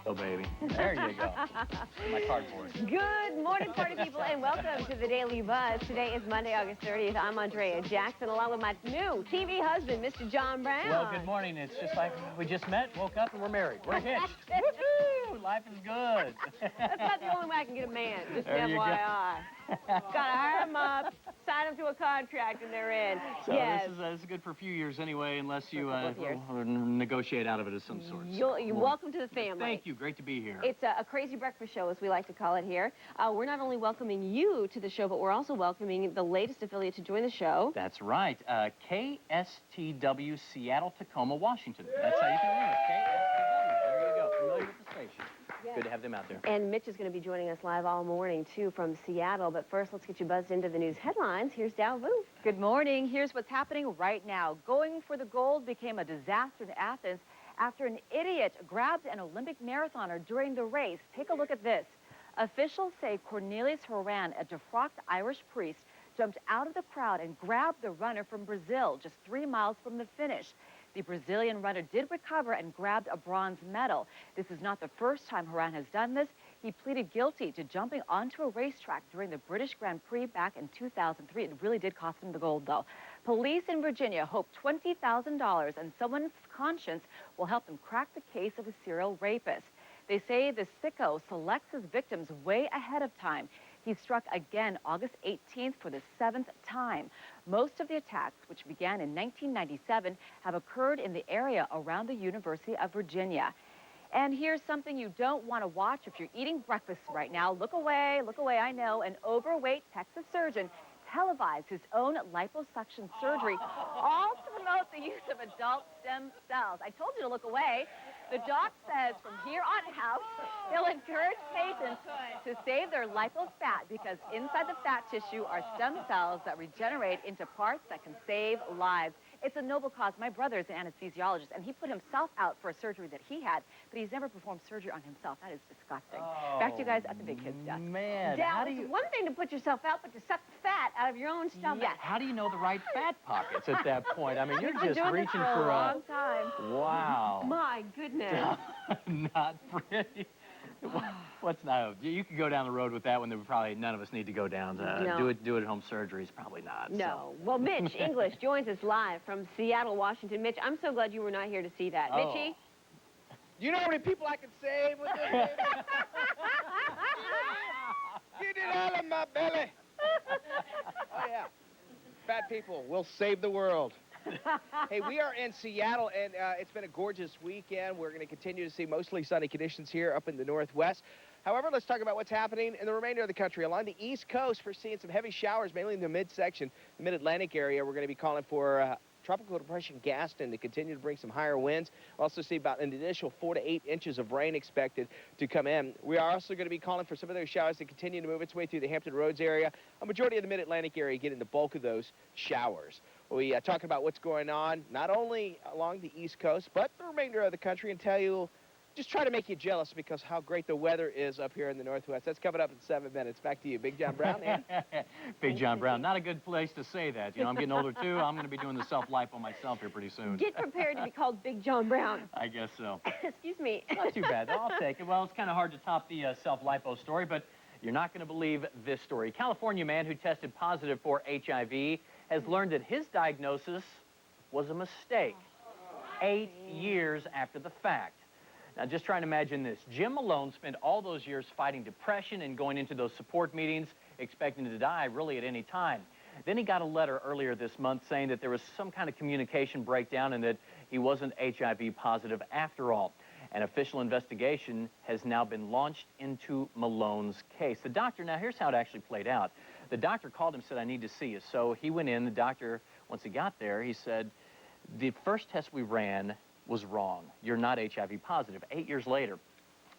Oh, baby. There you go. My cardboard. Good morning, party people, and welcome to the Daily Buzz. Today is Monday, August 30th. I'm Andrea Jackson, along with my new TV husband, Mr. John Brown. Well, good morning. It's just like we just met, woke up, and we're married. We're hitched. Woohoo! Life is good. That's not the only way I can get a man, just There you FYI. Gotta hire them up, sign them to a contract, and they're in. So yes. this is good for a few years anyway, unless you negotiate out of it of some sort. You're welcome to the family. Thank you. Great to be here. It's a crazy breakfast show, as we like to call it here. We're not only welcoming you to the show, but we're also welcoming the latest affiliate to join the show. That's right. KSTW, Seattle, Tacoma, Washington. That's how you can remember it. KSTW. There you go. Familiar with the station. Yes. Good to have them out there. And Mitch is going to be joining us live all morning, too, from Seattle. But first, let's get you buzzed into the news headlines. Here's Dow Vu. Good morning. Here's what's happening right now. Going for the gold became a disaster in Athens after an idiot grabbed an Olympic marathoner during the race. Take a look at this. Officials say Cornelius Horan, a defrocked Irish priest, jumped out of the crowd and grabbed the runner from Brazil just 3 miles from the finish. The Brazilian runner did recover and grabbed a bronze medal. This is not the first time Horan has done this. He pleaded guilty to jumping onto a racetrack during the British Grand Prix back in 2003. It really did cost him the gold, though. Police in Virginia hope $20,000 and someone's conscience will help them crack the case of a serial rapist. They say the sicko selects his victims way ahead of time. He struck again August 18th for the 7th time. Most of the attacks, which began in 1997, have occurred in the area around the University of Virginia. And here's something you don't want to watch if you're eating breakfast right now. Look away, I know. An overweight Texas surgeon televised his own liposuction surgery, all to promote the use of adult stem cells. I told you to look away. The doc says from here on out, he'll encourage patients to save their lipose fat because inside the fat tissue are stem cells that regenerate into parts that can save lives. It's a noble cause. My brother is an anesthesiologist, and he put himself out for a surgery that he had, but he's never performed surgery on himself. That is disgusting. Oh, back to you guys at the Big Kids desk. Man, Now, it's one thing to put yourself out, but to suck the fat out of your own stomach. Yes. How do you know the right fat pockets at that point? I mean, you're just doing reaching this for a long time. Wow. My goodness. Not pretty. What's not? You could go down the road with that one that probably none of us need to go down. No. Do it at home surgeries, probably not. No. Well, Mitch English joins us live from Seattle, Washington. Mitch, I'm so glad you were not here to see that. Oh. Mitchie? Do you know how many people I can save with this, baby? Get it out of my belly. Oh, yeah. Fat people will save the world. Hey, we are in Seattle, and it's been a gorgeous weekend. We're going to continue to see mostly sunny conditions here up in the northwest. However, let's talk about what's happening in the remainder of the country. Along the east coast, we're seeing some heavy showers, mainly in the midsection, the mid-Atlantic area. We're going to be calling for Tropical Depression Gaston to continue to bring some higher winds. We'll also see about an additional 4 to 8 inches of rain expected to come in. We are also going to be calling for some of those showers to continue to move its way through the Hampton Roads area. A majority of the mid-Atlantic area getting the bulk of those showers. We talk about what's going on, not only along the East Coast, but the remainder of the country, and tell you, just try to make you jealous because how great the weather is up here in the Northwest. That's coming up in 7 minutes. Back to you, Big John Brown. Big John Brown. Not a good place to say that. You know, I'm getting older, too. I'm going to be doing the self-lipo myself here pretty soon. Get prepared to be called Big John Brown. I guess so. Excuse me. Not too bad. I'll take it. Well, it's kind of hard to top the self-lipo story, but you're not going to believe this story. A California man who tested positive for HIV has learned that his diagnosis was a mistake 8 years after the fact. Now, just try and imagine this. Jim Malone spent all those years fighting depression and going into those support meetings, expecting to die really at any time. Then he got a letter earlier this month saying that there was some kind of communication breakdown and that he wasn't HIV positive after all. An official investigation has now been launched into Malone's case. The doctor, now here's how it actually played out. The doctor called him and said, I need to see you. So he went in. The doctor, once he got there, he said, the first test we ran was wrong. You're not HIV positive. 8 years later.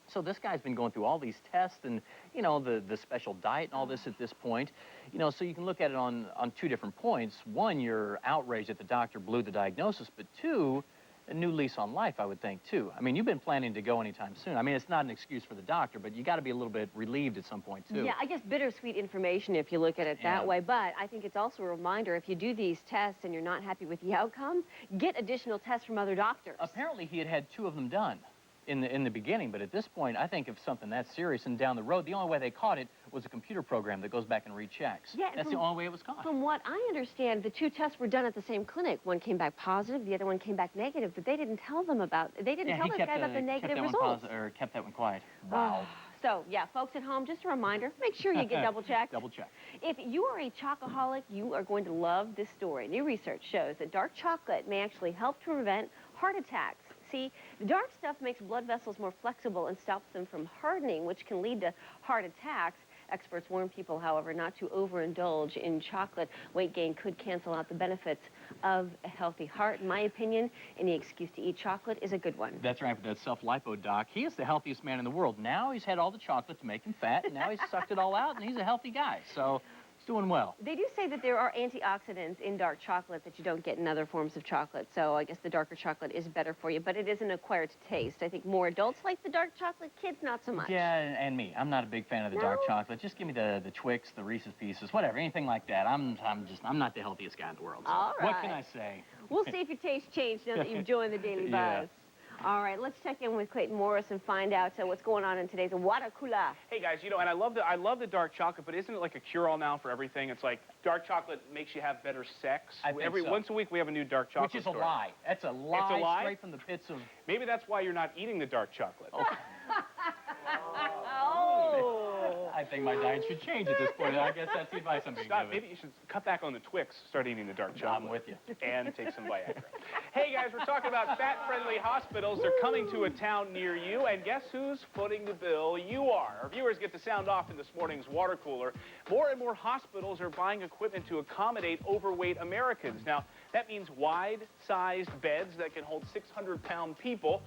So this guy's been going through all these tests and, you know, the special diet and all this at this point. You know, so you can look at it on 2 different points. One, you're outraged that the doctor blew the diagnosis, but 2, a new lease on life, I would think, too. I mean, you've been planning to go anytime soon. I mean, it's not an excuse for the doctor, but you got to be a little bit relieved at some point, too. Yeah, I guess bittersweet information if you look at it that way. But I think it's also a reminder, if you do these tests and you're not happy with the outcome, get additional tests from other doctors. Apparently, he had 2 of them done. in the beginning, but at this point, I think if something that's serious and down the road, the only way they caught it was a computer program that goes back and rechecks. Yeah, that's the only way it was caught. From what I understand, the 2 tests were done at the same clinic. One came back positive, the other one came back negative, but they didn't tell them about. They didn't tell this guy about the negative results. Kept that one quiet. Wow. So, yeah, folks at home, just a reminder, make sure you get double checked. Double check. If you are a chocoholic, you are going to love this story. New research shows that dark chocolate may actually help to prevent heart attacks. See, the dark stuff makes blood vessels more flexible and stops them from hardening, which can lead to heart attacks. Experts warn people, however, not to overindulge in chocolate. Weight gain could cancel out the benefits of a healthy heart. In my opinion, any excuse to eat chocolate is a good one. That's right, but that self-lipo doc, he is the healthiest man in the world. Now he's had all the chocolate to make him fat, and now he's sucked it all out, and he's a healthy guy. So he's doing well. They do say that there are antioxidants in dark chocolate that you don't get in other forms of chocolate. So I guess the darker chocolate is better for you, but it is an acquired taste. I think more adults like the dark chocolate, kids not so much. Yeah, and me. I'm not a big fan of the dark chocolate. Just give me the Twix, the Reese's Pieces, whatever, anything like that. I'm not the healthiest guy in the world. So All right. What can I say? We'll see if your taste changed now that you've joined the Daily Buzz. Yeah. All right, let's check in with Clayton Morris and find out what's going on in today's Water Cooler. Hey guys, you know, and I love the dark chocolate, but isn't it like a cure-all now for everything? It's like dark chocolate makes you have better sex. I think so. Once a week we have a new dark chocolate Which is a story. lie. That's a lie. It's a lie? Straight from the pits of... Maybe that's why you're not eating the dark chocolate. Oh. I think my diet should change at this point. I guess that's the advice I'm being Stop. given. Maybe you should cut back on the Twix, start eating the dark chocolate. I'm with you. And take some Viagra. Hey guys, we're talking about fat-friendly hospitals. They're coming to a town near you, and guess who's footing the bill? You are. Our viewers get to sound off in this morning's water cooler. More and more hospitals are buying equipment to accommodate overweight Americans. Now, that means wide-sized beds that can hold 600-pound people,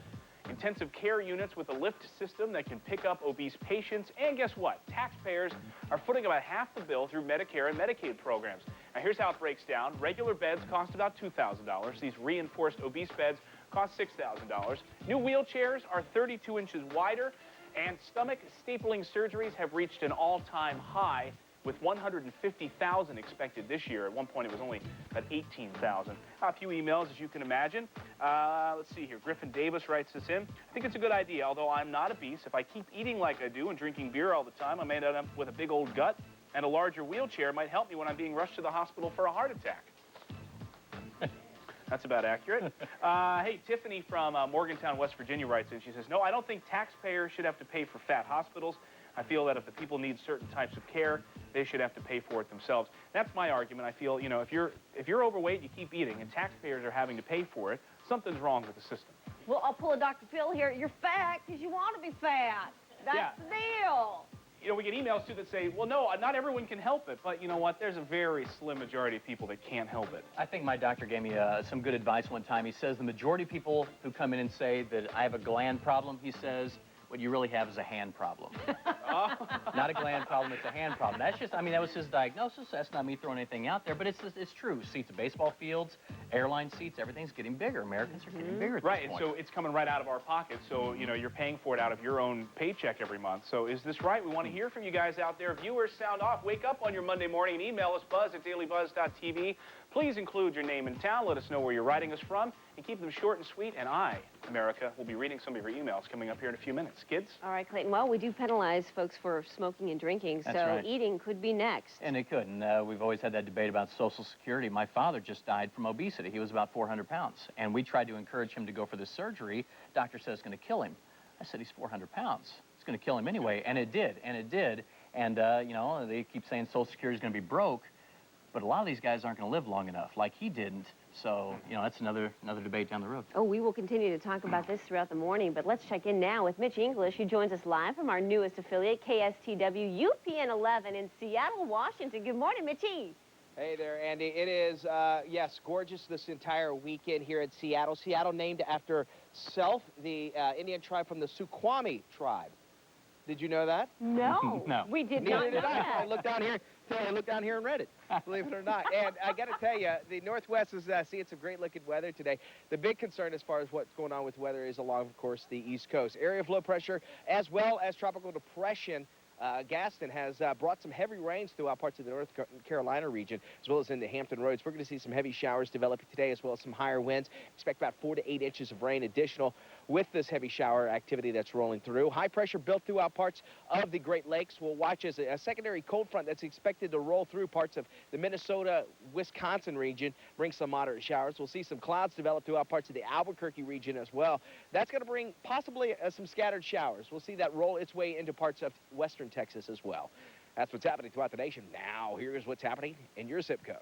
intensive care units with a lift system that can pick up obese patients, and guess what? Taxpayers are footing about half the bill through Medicare and Medicaid programs. Now, here's how it breaks down. Regular beds cost about $2,000. These reinforced obese beds cost $6,000. New wheelchairs are 32 inches wider, and stomach stapling surgeries have reached an all-time high, with 150,000 expected this year. At one point, it was only about 18,000. A few emails, as you can imagine. Let's see here. Griffin Davis writes this in. I think it's a good idea, although I'm not obese. If I keep eating like I do and drinking beer all the time, I may end up with a big old gut, and a larger wheelchair might help me when I'm being rushed to the hospital for a heart attack. That's about accurate. Hey, Tiffany from Morgantown, West Virginia writes in. She says, no, I don't think taxpayers should have to pay for fat hospitals. I feel that if the people need certain types of care, they should have to pay for it themselves. That's my argument. I feel, you know, if you're overweight, you keep eating, and taxpayers are having to pay for it, something's wrong with the system. Well, I'll pull a Dr. Phil here. You're fat because you want to be fat. That's the deal. You know, we get emails, too, that say, well, no, not everyone can help it. But you know what? There's a very slim majority of people that can't help it. I think my doctor gave me some good advice one time. He says the majority of people who come in and say that I have a gland problem, he says, what you really have is a hand problem. Not a gland problem, it's a hand problem. That's just, I mean, that was his diagnosis. That's not me throwing anything out there, but it's true. Seats of baseball fields, airline seats, everything's getting bigger. Americans are getting bigger at this point. So it's coming right out of our pockets. So, you know, you're paying for it out of your own paycheck every month. So is this right? We want to hear from you guys out there. Viewers, sound off. Wake up on your Monday morning and email us, buzz@dailybuzz.tv. Please include your name and town. Let us know where you're writing us from, and keep them short and sweet. And I, America, will be reading some of your emails coming up here in a few minutes. Kids? All right, Clayton. Well, we do penalize folks for smoking and drinking, That's so right. eating could be next. And it could. And we've always had that debate about Social Security. My father just died from obesity. He was about 400 pounds. And we tried to encourage him to go for this surgery. Doctor says it's going to kill him. I said, he's 400 pounds. It's going to kill him anyway. And it did. And it did. And, you know, they keep saying Social Security is going to be broke. But a lot of these guys aren't going to live long enough, like he didn't. So, you know, that's another debate down the road. Oh, we will continue to talk about this throughout the morning, but let's check in now with Mitch English, who joins us live from our newest affiliate, KSTW UPN 11 in Seattle, Washington. Good morning, Mitchie. Hey there, Andy. It is, yes, gorgeous this entire weekend here in Seattle. Seattle named after Self, the Indian tribe from the Suquamish tribe. Did you know that? No. No. We did Neither not know did I. that. I looked down here and read it, believe it or not. And I got to tell you, the Northwest is seeing some great-looking weather today. The big concern as far as what's going on with weather is along, of course, the East Coast. Area of low pressure as well as tropical depression Gaston has brought some heavy rains throughout parts of the North Carolina region, as well as in the Hampton Roads. We're going to see some heavy showers developing today, as well as some higher winds. Expect about 4 to 8 inches of rain additional with this heavy shower activity that's rolling through. High pressure built throughout parts of the Great Lakes. We'll watch as a secondary cold front that's expected to roll through parts of the Minnesota, Wisconsin region, bring some moderate showers. We'll see some clouds develop throughout parts of the Albuquerque region as well. That's going to bring possibly some scattered showers. We'll see that roll its way into parts of western Texas as well. That's what's happening throughout the nation. Now, here's what's happening in your zip code.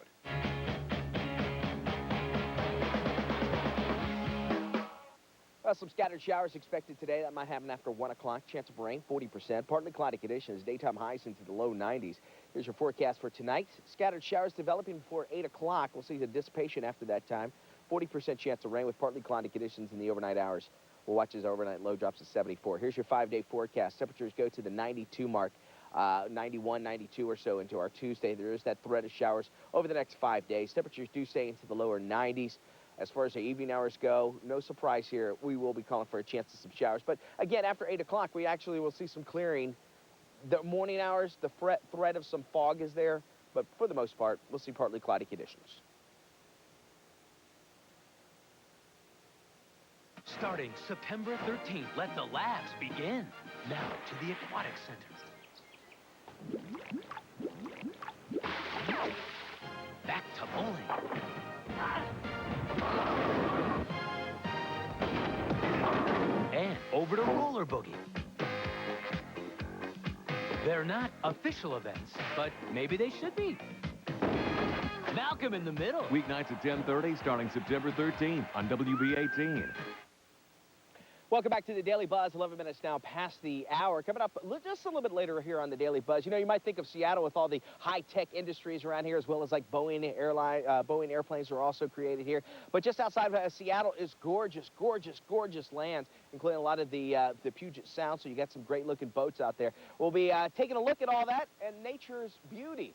Some scattered showers expected today. That might happen after 1 o'clock. Chance of rain, 40%. Partly cloudy conditions. Daytime highs into the low 90s. Here's your forecast for tonight. Scattered showers developing before 8 o'clock. We'll see the dissipation after that time. 40% chance of rain with partly cloudy conditions in the overnight hours. We'll watch as overnight low drops to 74. Here's your 5-day forecast. Temperatures go to the 92 mark. 91, 92 or so into our Tuesday. There is that threat of showers over the next 5 days. Temperatures do stay into the lower 90s. As far as the evening hours go, no surprise here. We will be calling for a chance of some showers. But again, after 8 o'clock, we actually will see some clearing. The morning hours, the threat of some fog is there. But for the most part, we'll see partly cloudy conditions. Starting September 13th, let the labs begin. Now to the Aquatic Center. Back to bowling. And over to roller boogie. They're not official events, but maybe they should be. Malcolm in the Middle. Weeknights at 10:30, starting September 13th on WB18. Welcome back to the Daily Buzz. 11 minutes now past the hour. Coming up just a little bit later here on the Daily Buzz. You know, you might think of Seattle with all the high-tech industries around here, as well as like Boeing airplanes are also created here. But just outside of Seattle is gorgeous, gorgeous, gorgeous lands, including a lot of the Puget Sound. So you got some great-looking boats out there. We'll be taking a look at all that and nature's beauty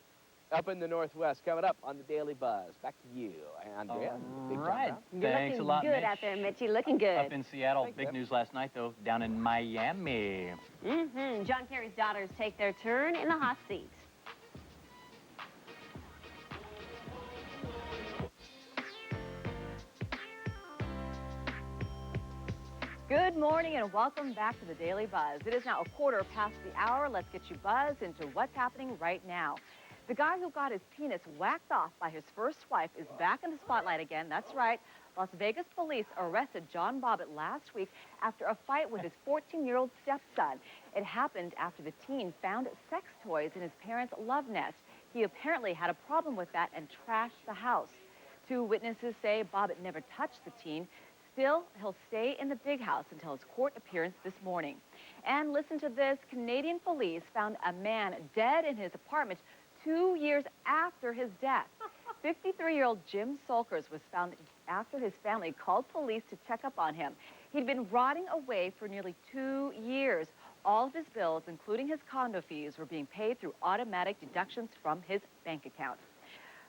up in the Northwest coming up on the Daily Buzz. Back to you, Andrea. All right. You're Thanks a looking lot, good Mitch. out there, Mitchie. Looking good. Up in Seattle. Thanks, Big Deb. news last night, though, down in Miami. John Kerry's daughters take their turn in the hot seat. Good morning and welcome back to the Daily Buzz. It is now a quarter past the hour. Let's get you buzzed into what's happening right now. The guy who got his penis whacked off by his first wife is back in the spotlight again. That's right. Las Vegas police arrested John Bobbitt last week after a fight with his 14-year-old stepson. It happened after the teen found sex toys in his parents' love nest. He apparently had a problem with that and trashed the house. 2 witnesses say Bobbitt never touched the teen. Still, he'll stay in the big house until his court appearance this morning. And listen to this. Canadian police found a man dead in his apartment 2 years after his death. 53-year-old Jim Solkers was found after his family called police to check up on him. He'd been rotting away for nearly 2 years. All of his bills, including his condo fees, were being paid through automatic deductions from his bank account.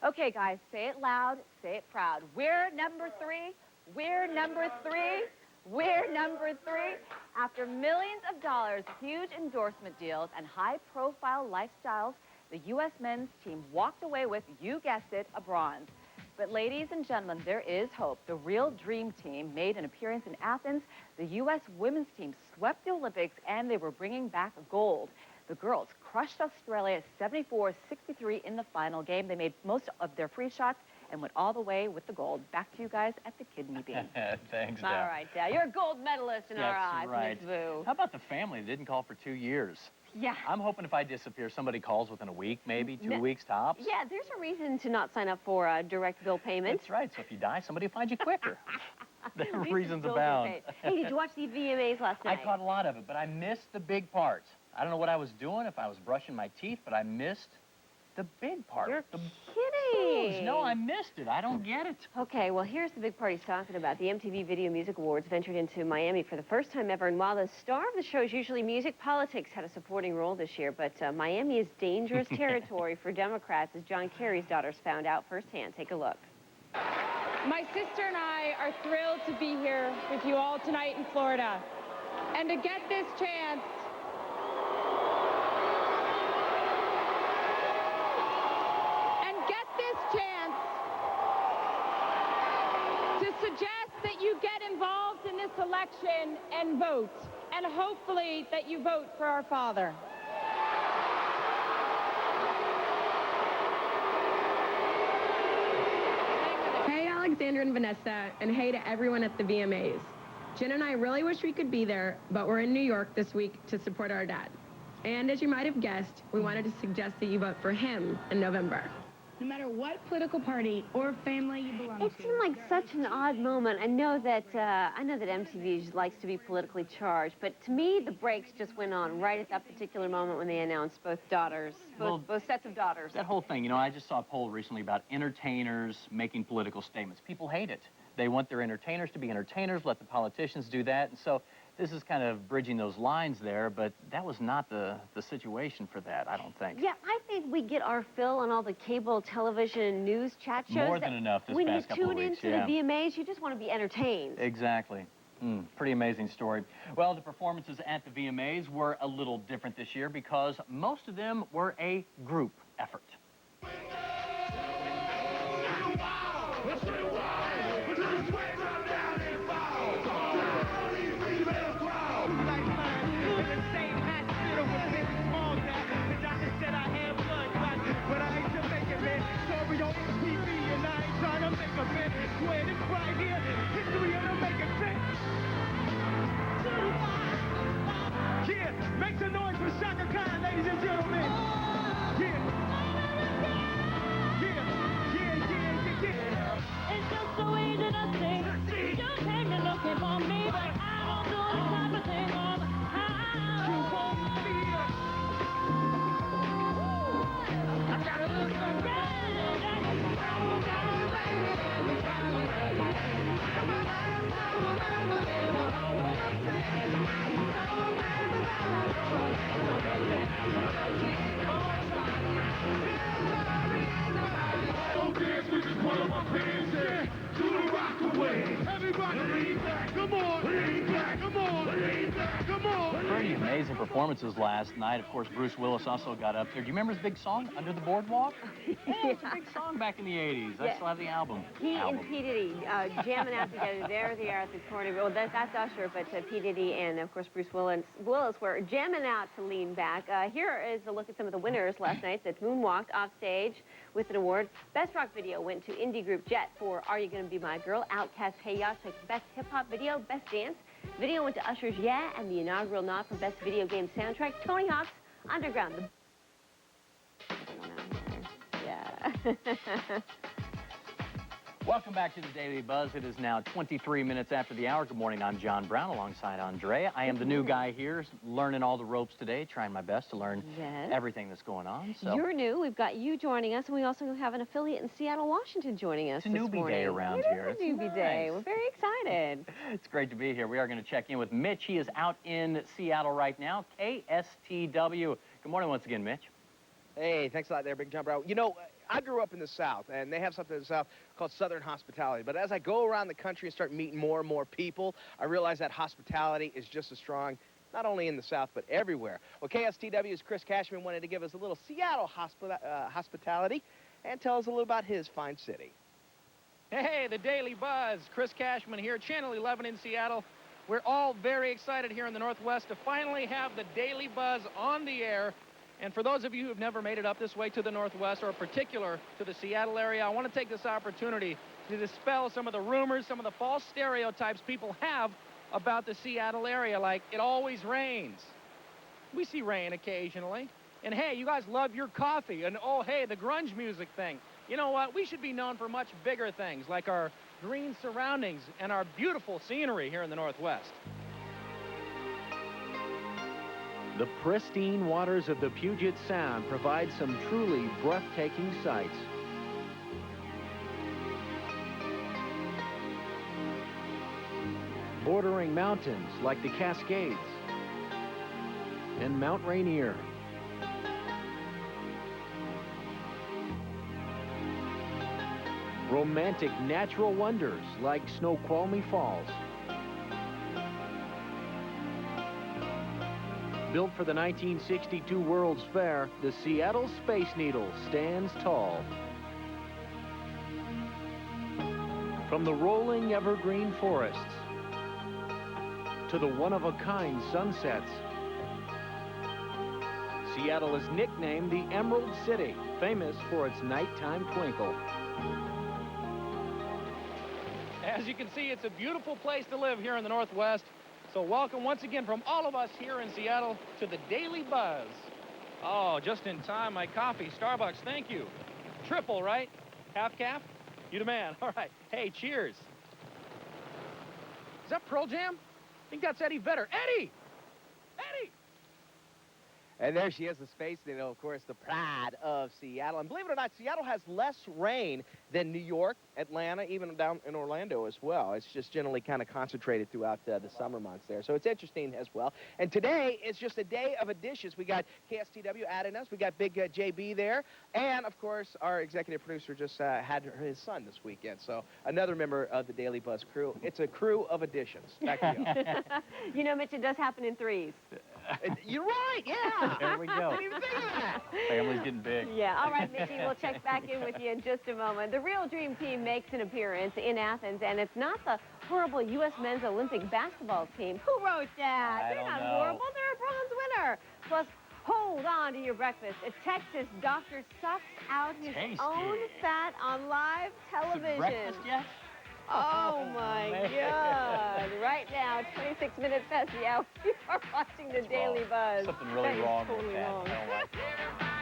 Okay, guys, say it loud, say it proud. We're number 3. We're number 3. We're number 3. After millions of dollars, huge endorsement deals, and high-profile lifestyles, the U.S. men's team walked away with, you guessed it, a bronze. But ladies and gentlemen, there is hope. The real dream team made an appearance in Athens. The U.S. women's team swept the Olympics, and they were bringing back gold. The girls crushed Australia 74-63 in the final game. They made most of their free shots and went all the way with the gold. Back to you guys at the kidney bean. Thanks, Deb. All right, Dad. You're a gold medalist in our eyes, That's right. Ms. Vu. How about the family that didn't call for 2 years? Yeah. I'm hoping if I disappear, somebody calls within a week, maybe 2 No. weeks tops. Yeah, there's a reason to not sign up for a direct bill payment. That's right. So if you die, somebody will find you quicker. There are At least reasons the bills are abound. paid. Hey, did you watch the VMAs last I night? caught a lot of it, but I missed the big parts. I don't know what I was doing, if I was brushing my teeth, but I missed the big part. You're the kidding. blues. No, I missed it. I don't get it. Okay, well, here's the big part he's talking about. The MTV Video Music Awards ventured into Miami for the first time ever, and while the star of the show is usually music, politics had a supporting role this year, but Miami is dangerous territory for Democrats, as John Kerry's daughters found out firsthand. Take a look. My sister and I are thrilled to be here with you all tonight in Florida and to get this chance suggest that you get involved in this election and vote, and hopefully that you vote for our father. Hey, Alexandra and Vanessa, and hey to everyone at the VMAs. Jen and I really wish we could be there, but we're in New York this week to support our dad. And as you might have guessed, we wanted to suggest that you vote for him in November. No matter what political party or family you belong to. It seemed like such an odd moment. I know that MTV likes to be politically charged, but to me, the brakes just went on right at that particular moment when they announced both daughters, both sets of daughters. That whole thing, you know, I just saw a poll recently about entertainers making political statements. People hate it. They want their entertainers to be entertainers, let the politicians do that. And so this is kind of bridging those lines there, but that was not the situation for that, I don't think. Yeah, I think we get our fill on all the cable television news chat shows. More than enough this past couple of weeks. When you tune into the VMAs, you just want to be entertained. Exactly. Pretty amazing story. Well, the performances at the VMAs were a little different this year because most of them were a group effort. Yeah, make some noise for Shaka Khan, ladies and gentlemen. Yeah. It's just so easy to see. You came in looking for me, but I don't do the type of thing on how you want me. I gotta look so good. Pretty amazing performances last night. Of course, Bruce Willis also got up there. Do you remember his big song, Under the Boardwalk? Yeah, it was a big song back in the 80s. I still have the album. He and P. Diddy jamming out together. There they are at the corner. Well, that's Usher, but P. Diddy and, of course, Bruce Willis were jamming out to Lean Back. Here is a look at some of the winners last night that moonwalked off stage with an award. Best rock video went to indie group Jet for Are You Gonna Be My Girl? Outkast Hey Ya took Best Hip Hop Video, Best Dance. Video went to Usher's Yeah, and the inaugural nod for Best Video Game Soundtrack, Tony Hawk's Underground. Yeah. Welcome back to the Daily Buzz. It is now 23 minutes after the hour. Good morning. I'm John Brown alongside Andrea. I am the new guy here, learning all the ropes today, trying my best to learn everything that's going on. So. You're new. We've got you joining us, and we also have an affiliate in Seattle, Washington joining us this morning. It's a newbie day around here. It's a newbie day. We're very excited. It's great to be here. We are going to check in with Mitch. He is out in Seattle right now. KSTW. Good morning once again, Mitch. Hey, thanks a lot there, Big John Brown. You know, I grew up in the South, and they have something in the South called Southern hospitality. But as I go around the country and start meeting more and more people, I realize that hospitality is just as strong, not only in the South, but everywhere. Well, KSTW's Chris Cashman wanted to give us a little Seattle hospitality and tell us a little about his fine city. Hey, the Daily Buzz. Chris Cashman here, Channel 11 in Seattle. We're all very excited here in the Northwest to finally have the Daily Buzz on the air. And for those of you who have never made it up this way to the Northwest, or in particular to the Seattle area, I want to take this opportunity to dispel some of the rumors, some of the false stereotypes people have about the Seattle area, like it always rains. We see rain occasionally. And hey, you guys love your coffee. And oh, hey, the grunge music thing. You know what? We should be known for much bigger things, like our green surroundings and our beautiful scenery here in the Northwest. The pristine waters of the Puget Sound provide some truly breathtaking sights. Bordering mountains like the Cascades and Mount Rainier. Romantic natural wonders like Snoqualmie Falls. Built for the 1962 World's Fair, the Seattle Space Needle stands tall. From the rolling evergreen forests to the one-of-a-kind sunsets, Seattle is nicknamed the Emerald City, famous for its nighttime twinkle. As you can see, it's a beautiful place to live here in the Northwest. So welcome once again from all of us here in Seattle to the Daily Buzz. Oh, just in time, my coffee. Starbucks, thank you. Triple, right? Half calf? You the man. All right. Hey, cheers. Is that Pearl Jam? I think that's Eddie Vedder. Eddie! Eddie! And there she is, the Space Needle, of course, the pride of Seattle. And believe it or not, Seattle has less rain than New York, Atlanta, even down in Orlando as well. It's just generally kind of concentrated throughout the summer months there. So it's interesting as well. And today is just a day of additions. We got KSTW adding us. We got Big JB there. And, of course, our executive producer just had his son this weekend. So another member of the Daily Buzz crew. It's a crew of additions. Back to you. You know, Mitch, it does happen in threes. You're right, yeah. There we go. I didn't even think of that. Family's getting big. Yeah, all right, Mitchie, we'll check back in with you in just a moment. The Real Dream Team makes an appearance in Athens, and it's not the horrible U.S. men's Olympic basketball team. Who wrote that? They're not horrible. They're a bronze winner. Plus, hold on to your breakfast. A Texas doctor sucks out his own fat on live television. Breakfast yet? Oh, my God. Right now, 26 minutes past the hour, you are watching the Daily Buzz. Something really That is wrong totally with that. wrong. I don't like it.